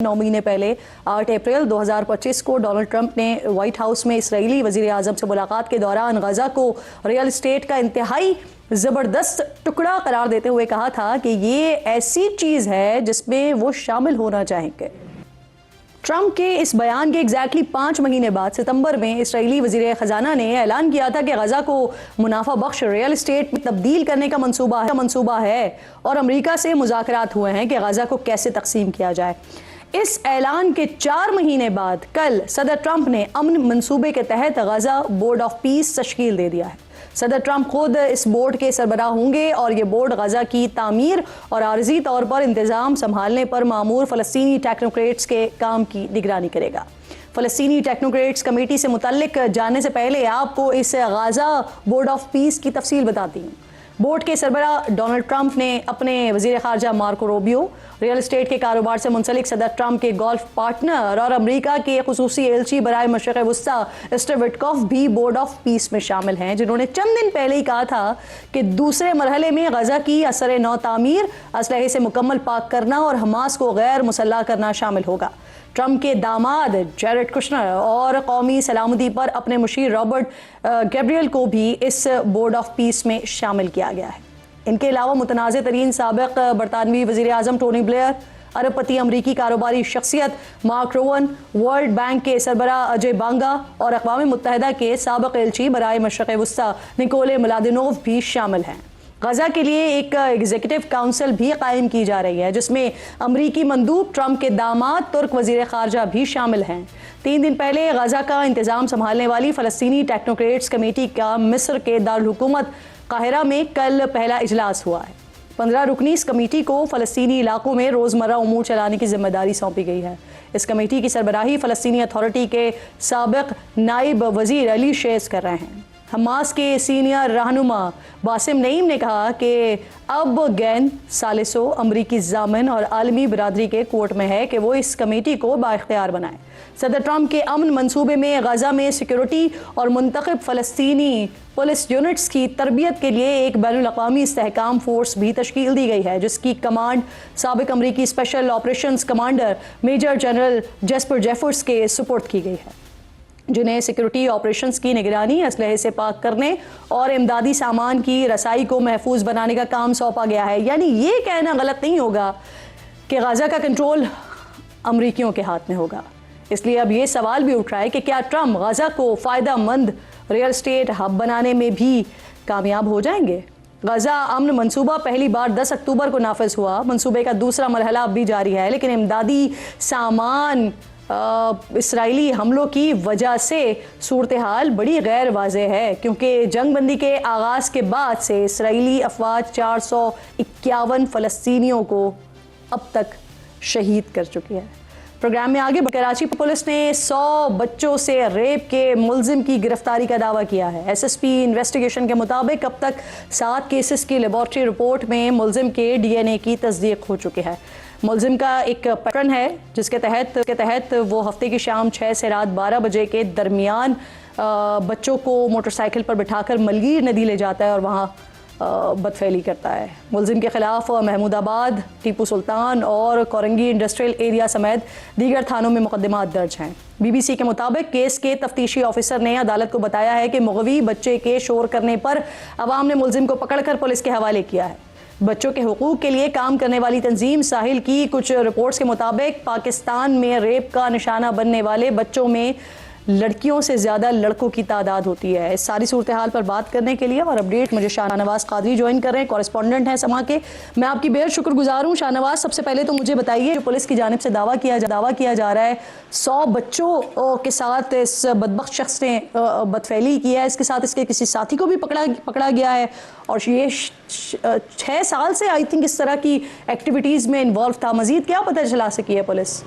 9 महीने पहले 8 अप्रैल 2025 को डोनाल्ड ट्रंप ने व्हाइट हाउस में इस्राएली वजीर आज़म से मुलाकात के दौरान गजा को रियल एस्टेट का इंतहाई ज़बरदस्त टुकड़ा करार देते हुए कहा था कि ये ऐसी चीज़ है जिसमें वो शामिल होना चाहेंगे। ट्रंप के इस बयान के एग्जैक्टली 5 महीने बाद सितंबर में इस्राएली वजीर खजाना ने ऐलान किया था कि गजा को मुनाफा बख्श रियल एस्टेट में तब्दील करने का मंसूबा है और अमेरिका से मुज़ाकरात हुए हैं कि गजा को कैसे तकसीम किया जाए। इस ऐलान के 4 महीने बाद कल सदर ट्रंप ने अमन मंसूबे के तहत गजा बोर्ड ऑफ पीस तश्कील दे दिया है। सदर ट्रंप खुद इस बोर्ड के सरबराह होंगे और ये बोर्ड गजा की तामीर और आर्जी तौर पर इंतज़ाम संभालने पर मामूर फ़लस्तीनी टेक्नोक्रेट्स के काम की निगरानी करेगा। फ़लस्तीनी टेक्नोक्रेट्स कमेटी से मुतल्लिक जानने से पहले आपको इस गजा बोर्ड ऑफ पीस की तफसील बताती हूँ। बोर्ड के सरबराह डोनाल्ड ट्रंप ने अपने वज़ीर ख़ारजा मार्को रूबियो, रियल एस्टेट के कारोबार से मुंसलिक सदर ट्रंप के गोल्फ पार्टनर और अमेरिका के खुसूसी एलची बराए मशरिक़ वस्ता स्टीव विटकॉफ भी बोर्ड ऑफ पीस में शामिल हैं, जिन्होंने चंद दिन पहले ही कहा था कि दूसरे मरहले में गजा की असर नौ तामीर, असलहे से मुकम्मल पाक करना और हमास को गैर मुसल्लह करना शामिल होगा। ट्रंप के दामाद जेरेड कुशनर और कौमी सलामती पर अपने मुशीर रॉबर्ट गैब्रियल को भी इस बोर्ड ऑफ पीस में शामिल किया गया है। इनके अलावा मुतनाज़ तरीन साबिक़ बरतानवी वज़ीर आज़म टोनी ब्लेयर, अरबपति अमरीकी कारोबारी शख्सियत मार्क रोवन, वर्ल्ड बैंक के सरबराह अजय बांगा और अक़वाम मुत्तहिदा के साबिक़ एलची बराए मशरिक़ वस्ता निकोले मिलादिनोव भी शामिल हैं। गजा के लिए एक एग्जीक्यूटिव काउंसिल भी कायम की जा रही है, जिसमें अमरीकी मंदूब, ट्रंप के दामाद, तुर्क वजीर खारजा भी शामिल हैं। 3 दिन पहले गजा का इंतजाम संभालने वाली फ़लस्तीनी टेक्नोक्रेट्स कमेटी का मिस्र के दारुल हुकूमत काहिरा में कल पहला इजलास हुआ है। 15 रुकनी इस कमेटी को फ़लस्तीनी इलाकों में रोज़मर्रा उमूर चलाने की जिम्मेदारी सौंपी गई है। इस कमेटी की सरबराही फ़लस्तीनी अथॉरिटी के साबिक़ नाइब वज़ीर अली शेज़ कर रहे हैं। हमास के सीनियर रहनुमा बासिम नईम ने कहा कि अब गैन सालिसो अमरीकी ज़ामिन और आलमी बिरादरी के कोर्ट में है कि वो इस कमेटी को बाइख्तियार बनाए। सदर ट्रंप के अमन मंसूबे में गजा में सिक्योरिटी और मुंतखब फ़लस्तीनी पुलिस यूनिट्स की तरबियत के लिए एक बैनुल-अक़वामी इस्तेहकाम फोर्स भी तश्कील दी गई है, जिसकी कमांड साबिक़ अमरीकी special operations commander major general Jasper Jeffers के सुपुर्द की गई है, जिन्हें सिक्योरिटी ऑपरेशंस की निगरानी, असलहे से पाक करने और इमदादी सामान की रसाई को महफूज बनाने का काम सौंपा गया है। यानी ये कहना गलत नहीं होगा कि गजा का कंट्रोल अमरीकियों के हाथ में होगा। इसलिए अब ये सवाल भी उठ रहा है कि क्या ट्रंप गजा को फ़ायदा मंद रियल एस्टेट हब बनाने में भी कामयाब हो जाएंगे। गजा अमन मंसूबा पहली बार 10 अक्टूबर को नाफिज हुआ। मंसूबे का दूसरा मरहला अब भी जारी है, लेकिन इमदादी सामान इसराइली हमलों की वजह से सूरत हाल बड़ी गैर वाज़ेह है, क्योंकि जंगबंदी के आगाज़ के बाद से इसराइली अफवाज 451 फ़लस्तीनियों को अब तक शहीद कर चुकी है। प्रोग्राम में आगे कराची पुलिस ने 100 बच्चों से रेप के मुलजिम की गिरफ्तारी का दावा किया है। एसएसपी इन्वेस्टिगेशन के मुताबिक अब तक 7 केसेस की लेबॉर्ट्री रिपोर्ट में मुलजिम के डीएनए की तस्दीक हो चुकी है। मुलजिम का एक पैटर्न है जिसके तहत वो हफ्ते की शाम 6 से रात 12 बजे के दरमियान बच्चों को मोटरसाइकिल पर बिठाकर मलगीर नदी ले जाता है और वहाँ बदफेली करता है। मुलजिम के खिलाफ महमूदाबाद, टीपू सुल्तान और कोरंगी इंडस्ट्रियल एरिया समेत दीगर थानों में मुकदमात दर्ज हैं। BBC के मुताबिक केस के तफ्तीशी ऑफिसर ने अदालत को बताया है कि मुग़वी बच्चे के शोर करने पर अवाम ने मुलजिम को पकड़कर पुलिस के हवाले किया है। बच्चों के हुकूक के लिए काम करने वाली तंजीम साहिल की कुछ रिपोर्ट्स के मुताबिक पाकिस्तान में रेप का निशाना बनने वाले बच्चों में लड़कियों से ज़्यादा लड़कों की तादाद होती है। इस सारी सूरत हाल पर बात करने के लिए और अपडेट मुझे शाहनवाज कादरी ज्वाइन कर रहे हैं, कॉरेस्पॉन्डेंट हैं समा के। मैं आपकी बेहद शुक्रगुजार हूँ। शाहनवाज, सबसे पहले तो मुझे बताइए, जो पुलिस की जानिब से दावा किया जा रहा है 100 बच्चों के साथ इस बदबख्त शख्स ने बदफेली की है, इसके साथ इसके किसी साथी को भी पकड़ा गया है और ये 6 साल से आई थिंक इस तरह की एक्टिविटीज़ में इन्वॉल्व था। मज़ीद क्या पता चला सकी है पुलिस?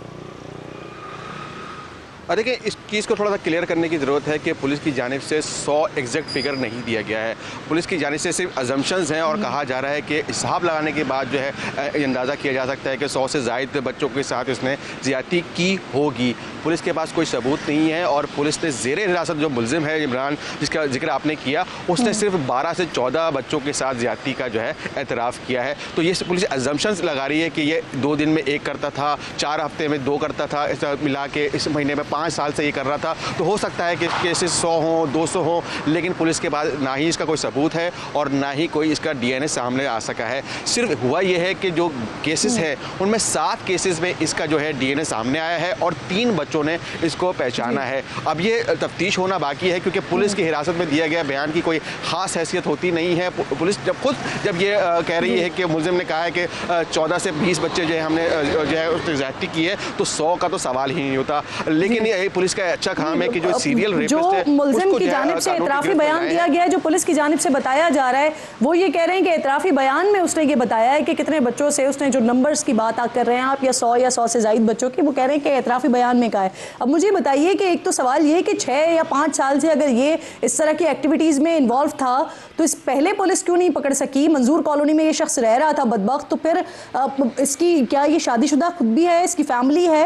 देखिए, इस चीज़ को थोड़ा सा क्लियर करने की ज़रूरत है कि पुलिस की जानिब से 100 एग्जैक्ट फिगर नहीं दिया गया है। पुलिस की जानिब से सिर्फ अजम्पशंस हैं और कहा जा रहा है कि हिसाब लगाने के बाद जो है अंदाज़ा किया जा सकता है कि 100 से ज़ायद बच्चों के साथ उसने ज़्यादती की होगी। पुलिस के पास कोई सबूत नहीं है और पुलिस ने ज़ेरे हिरासत जो मुलजिम है इमरान, जिसका जिक्र आपने किया, उसने सिर्फ 12 से 14 बच्चों के साथ ज़्यादती का जो है एतराफ़ किया है। तो ये पुलिस अजम्पशंस लगा रही है कि ये 2 दिन में 1 करता था, 4 हफ्ते में 2 करता था, इस मिला के इस महीने में 5 साल से ये कर रहा था। तो हो सकता है कि केसेस 100 हों, 200 हों, लेकिन पुलिस के पास ना ही इसका कोई सबूत है और ना ही कोई इसका DNA सामने आ सका है। सिर्फ हुआ ये है कि जो केसेस हैं उनमें 7 केसेस में इसका जो है DNA सामने आया है और 3 बच्चों ने इसको पहचाना है। अब ये तफ्तीश होना बाकी है क्योंकि पुलिस की हिरासत में दिया गया बयान की कोई ख़ास हैसियत होती नहीं है। पुलिस जब ये कह रही है कि मुलजिम ने कहा है कि 14 से 20 बच्चे जो है हमने जो है उसने ज़्यादती की है, तो 100 का तो सवाल ही नहीं होता। लेकिन ये पुलिस का अच्छा काम है कि जो सीरियल रेपिस्ट है मुलजिम की जानिब से इतराफ़ी बयान दिया गया है, जो पुलिस की जानिब से बताया जा रहा है, वो ये कह रहे हैं कि इतराफ़ी बयान में उसने ये बताया है कि कितने बच्चों से उसने, जो नंबर्स की बात आप कर रहे हैं आप, या 100 से ज़ायद बच्चों की, वो कह रहे हैं कि इतराफ़ी बयान में कहा है। अब मुझे बताइए कि एक तो सवाल ये कि 6 या 5 साल से अगर ये इस तरह की एक्टिविटीज़ में इन्वॉल्व था तो इस पहले पुलिस क्यों नहीं पकड़ सकी? मंजूर कॉलोनी में ये शख्स रह रहा था बदबख्त, तो फिर इसकी क्या ये शादीशुदा खुद भी है, इसकी फैमिली है?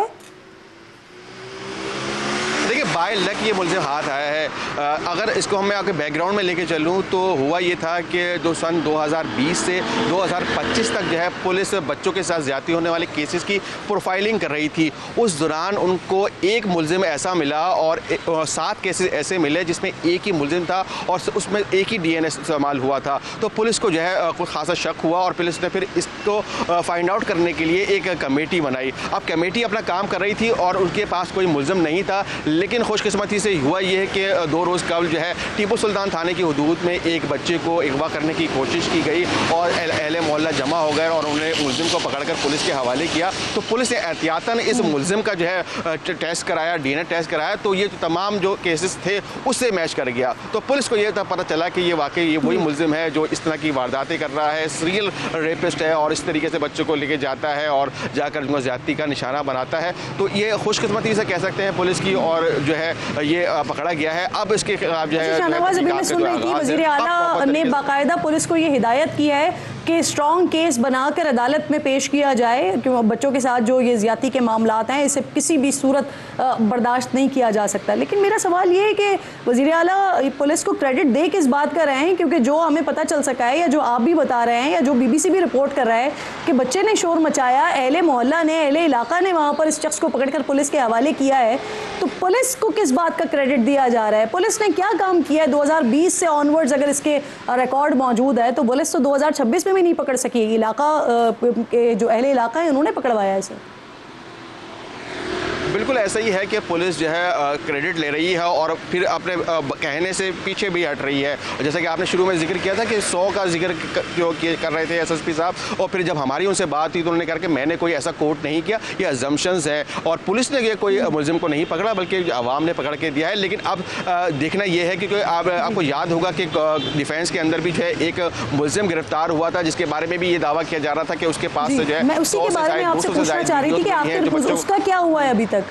देखिए, बाय लक ये मुलजिम हाथ आया है। अगर इसको मैं आपके बैकग्राउंड में लेके चलूँ तो हुआ ये था कि जो सन 2020 से 2025 तक जो है पुलिस बच्चों के साथ ज़्यादती होने वाले केसेस की प्रोफाइलिंग कर रही थी। उस दौरान उनको एक मुलजिम ऐसा मिला और 7 केसेस ऐसे मिले जिसमें एक ही मुलजिम था और उसमें एक ही DNA इस्तेमाल हुआ था। तो पुलिस को जो है कुछ खासा शक हुआ और पुलिस ने फिर इसको फाइंड आउट करने के लिए एक कमेटी बनाई। अब कमेटी अपना काम कर रही थी और उनके पास कोई मुलजिम नहीं था, लेकिन खुशकिस्मती से हुआ ये है कि 2 रोज़ कबल जो है टीपू सुल्तान थाने की हदूद में एक बच्चे को अगवा करने की कोशिश की गई और अहले मोहल्ला जमा हो गए और उन्होंने मुलजिम को पकड़कर पुलिस के हवाले किया। तो पुलिस ने एहतियातन इस मुलजिम का जो है टेस्ट कराया, DNA टेस्ट कराया, तो ये तमाम जो केसेस थे उससे मैच कर गया। तो पुलिस को ये पता चला कि ये वाकई ये वही मुलजिम है जो इस तरह की वारदातें कर रहा है, सीरियल रेपिस्ट है और इस तरीके से बच्चों को लेके जाता है और जाकर उनको ज़्यादती का निशाना बनाता है। तो ये खुशकिस्मती से कह सकते हैं पुलिस की, और जो है ये पकड़ा गया है। अब इसके खिलाफ जो है शाहनवाज, अभी मैं सुन रही थी वज़ीर आला ने बाकायदा पुलिस को ये हिदायत की है कि स्ट्रॉन्ग केस बनाकर अदालत में पेश किया जाए, क्योंकि बच्चों के साथ जो ये ज़्यादती के मामलात हैं इसे किसी भी सूरत बर्दाश्त नहीं किया जा सकता। लेकिन मेरा सवाल ये है कि वज़ीर आला पुलिस को क्रेडिट दे किस बात कर रहे हैं, क्योंकि जो हमें पता चल सका है या जो आप भी बता रहे हैं या जो BBC भी रिपोर्ट कर रहा है कि बच्चे ने शोर मचाया, अहले मोहल्ला ने, अहले इलाका ने वहाँ पर इस शख्स को पकड़कर पुलिस के हवाले किया है, तो पुलिस को किस बात का क्रेडिट दिया जा रहा है? पुलिस ने क्या काम किया है 2020 से ऑनवर्ड्स? अगर इसके रिकॉर्ड मौजूद है तो पुलिस तो 2026 में भी नहीं पकड़ सकी। इलाका के जो अहले इलाका है उन्होंने पकड़वाया इसे। बिल्कुल ऐसा ही है कि पुलिस जो है क्रेडिट ले रही है और फिर अपने कहने से पीछे भी हट रही है। जैसा कि आपने शुरू में जिक्र किया था कि 100 का जिक्र जो कर रहे थे SSP साहब, और फिर जब हमारी उनसे बात हुई तो उन्होंने कहा कि मैंने कोई ऐसा कोट नहीं किया, ये अजम्पशंस है और पुलिस ने ये कोई मुलजिम को नहीं पकड़ा बल्कि आवाम ने पकड़ के दिया है। लेकिन अब देखना यह है कि आपको याद होगा कि डिफेंस के अंदर भी जो है एक मुलजिम गिरफ्तार हुआ था जिसके बारे में भी ये दावा किया जा रहा था कि उसके पास से जो है, मैं उसी के बारे में आपसे पूछना चाह रही थी कि आखिर उसका क्या हुआ है अभी तक?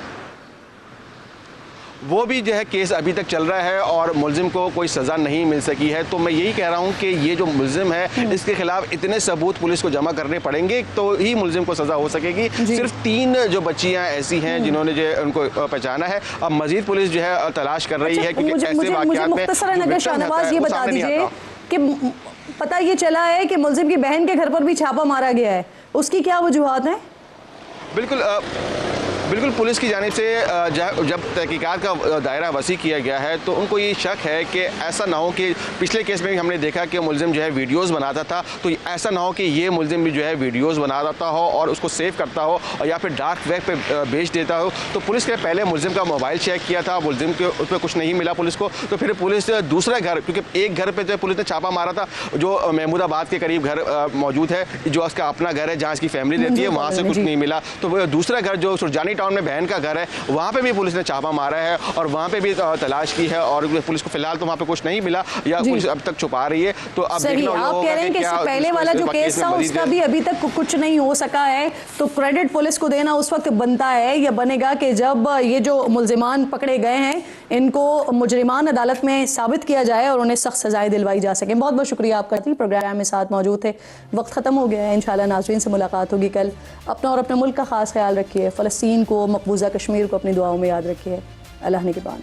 वो भी जो है केस अभी तक चल रहा है और मुलजिम को कोई सज़ा नहीं मिल सकी है। तो मैं यही कह रहा हूँ कि ये जो मुलजिम है इसके खिलाफ इतने सबूत पुलिस को जमा करने पड़ेंगे तो ही मुलजिम को सज़ा हो सकेगी। सिर्फ 3 जो बच्चियाँ ऐसी हैं जिन्होंने जो उनको पहचाना है। अब मजीद पुलिस जो है तलाश कर रही है क्योंकि ऐसे वाक़यात में शाहनवाज ये बता दीजिए कि पता ये चला है कि मुलजिम की बहन के घर पर भी छापा मारा गया है, उसकी क्या वजूहात हैं? बिल्कुल पुलिस की जानिब से जब तहकीकात का दायरा वसी किया गया है तो उनको ये शक है कि ऐसा ना हो कि पिछले केस में भी हमने देखा कि मुलजिम जो है वीडियोस बनाता था, तो ऐसा ना हो कि ये मुलजिम भी जो है वीडियोस बनाता हो और उसको सेव करता हो और या फिर डार्क वेब पे बेच देता हो। तो पुलिस ने पहले मुलजिम का मोबाइल चेक किया था, मुलजिम के उस पर कुछ नहीं मिला पुलिस को, तो फिर पुलिस दूसरा घर, क्योंकि एक घर पर जो पुलिस ने छापा मारा था जो महमूदाबाद के करीब घर मौजूद है, जो उसका अपना घर है जहाँ इसकी फैमिली रहती है, वहाँ से कुछ नहीं मिला। तो दूसरा घर जो सुरजानी पुरानी टाउन में बहन का घर है, वहाँ पे भी पुलिस ने छापा मारा है और वहाँ पे भी तलाश की है और पुलिस को फिलहाल तो वहाँ पे कुछ नहीं मिला या पुलिस अब तक छुपा रही है। तो अब सही, आप कह रहे हैं कि इससे पहले वाला जो केस था उसका भी अभी तक कुछ नहीं हो सका है, तो क्रेडिट पुलिस को देना उस वक्त बनता है या बनेगा कि जब ये जो मुल्जिमान पकड़े गए हैं इनको मुजरिमान अदालत में साबित किया जाए और उन्हें सख्त सजाएं दिलवाई जा सके। बहुत बहुत शुक्रिया आपका, प्रोग्राम में साथ मौजूद थे। वक्त ख़त्म हो गया है, इंशाल्लाह नाज़रीन से मुलाकात होगी कल। अपना और अपने मुल्क का ख़ास ख्याल रखिए। फ़लस्तीन को, मकबूजा कश्मीर को अपनी दुआओं में याद रखिए। अल्लाह निगहबान।